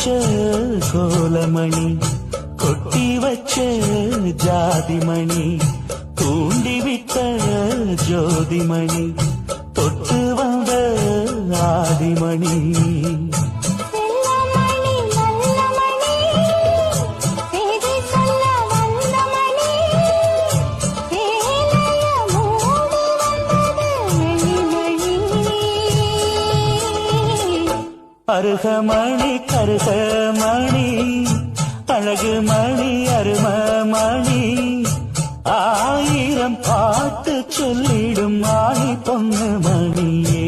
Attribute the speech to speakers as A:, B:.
A: வச்ச கோலமணி கொட்டி வச்ச ஜாதிமணி தூண்டிவிட்ட ஜோதிமணி தொட்டு வந்த ஆதிமணி அருகமணி கருகமணி அழகு மணி அருமமணி ஆயிரம் பாட்டு சொல்லிடும் ஆணி பொண்ணு மணியே